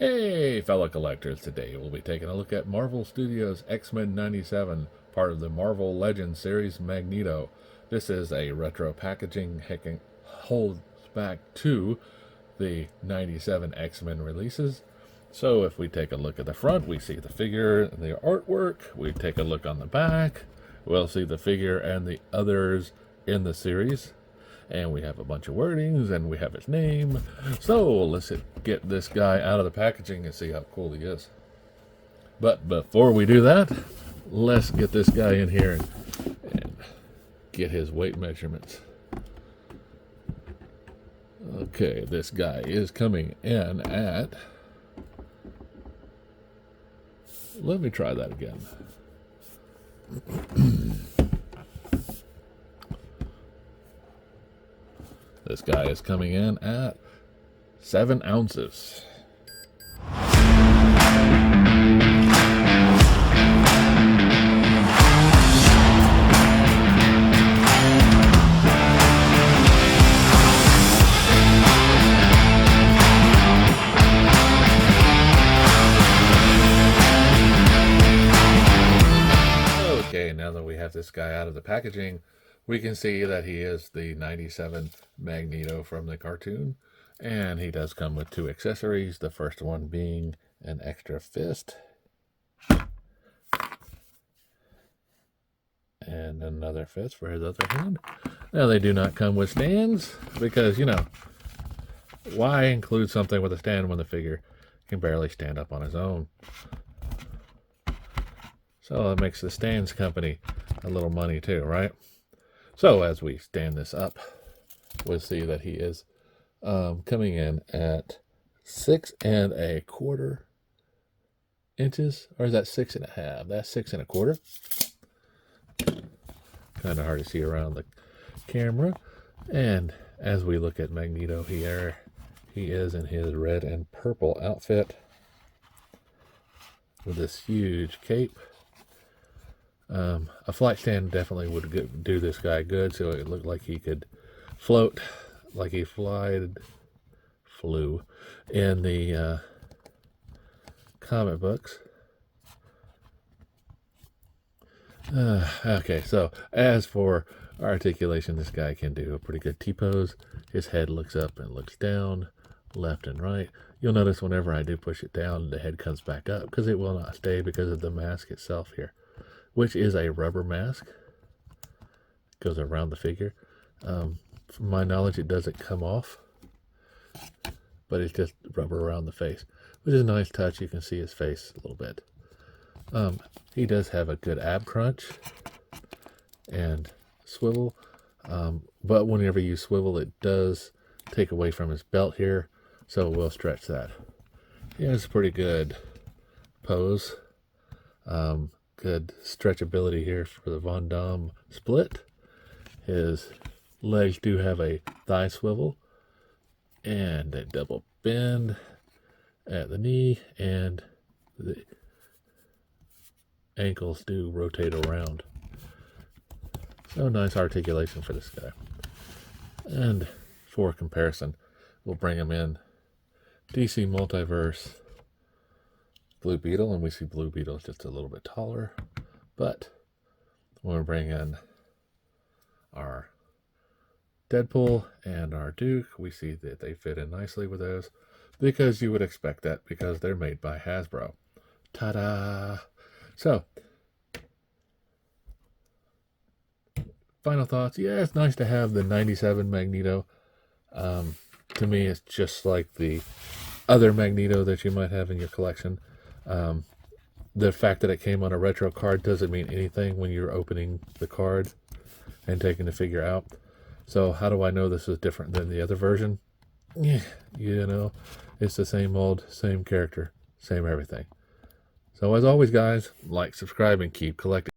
Hey, fellow collectors, today we'll be taking a look at Marvel Studios' X-Men 97, part of the Marvel Legends series Magneto. This is a retro packaging, holds back to the 97 X-Men releases. So if we take a look at the front, we see the figure and the artwork. We take a look on the back, we'll see the figure and the others in the series. And we have a bunch of wordings, and we have his name. So let's get this guy out of the packaging and see how cool he is. But before we do that, let's get this guy in here and get his weight measurements. Okay, this guy is coming in at... Let me try that again. This guy is coming in at 7 ounces. Okay, now that we have this guy out of the packaging, we can see that he is the 97 Magneto from the cartoon, and he does come with 2 accessories, the first one being an extra fist and another fist for his other hand. Now, they do not come with stands because, you know, why include something with a stand when the figure can barely stand up on his own? So it makes the stands company a little money too, right? So as we stand this up, we'll see that he is coming in at 6 1/4 inches, or is that 6 1/2? That's 6 1/4. Kind of hard to see around the camera. And as we look at Magneto here, he is in his red and purple outfit with this huge cape. A flight stand definitely would do this guy good, so it looked like he could float like he flew in the comic books. Okay, so as for articulation, this guy can do a pretty good T-pose. His head looks up and looks down, left and right. You'll notice whenever I do push it down, the head comes back up because it will not stay because of the mask itself here, which is a rubber mask. Goes around the figure. From my knowledge, it doesn't come off, but it's just rubber around the face, which is a nice touch. You can see his face a little bit. He does have a good ab crunch and swivel, but whenever you swivel, it does take away from his belt here, so we'll stretch that. He has a pretty good pose. Good stretchability here for the Von Damme split. His legs do have a thigh swivel and a double bend at the knee, and the ankles do rotate around. So nice articulation for this guy. And for comparison, we'll bring him in DC Multiverse Blue Beetle, and we see Blue Beetle is just a little bit taller, but when we bring in our Deadpool and our Duke, we see that they fit in nicely with those, because you would expect that because they're made by Hasbro. Ta-da! So, final thoughts. Yeah, it's nice to have the 97 Magneto. To me, it's just like the other Magneto that you might have in your collection. The fact that it came on a retro card doesn't mean anything when you're opening the card and taking the figure out. So how do I know this is different than the other version? Yeah, you know, it's the same old, same character, same everything. So as always, guys, like, subscribe, and keep collecting.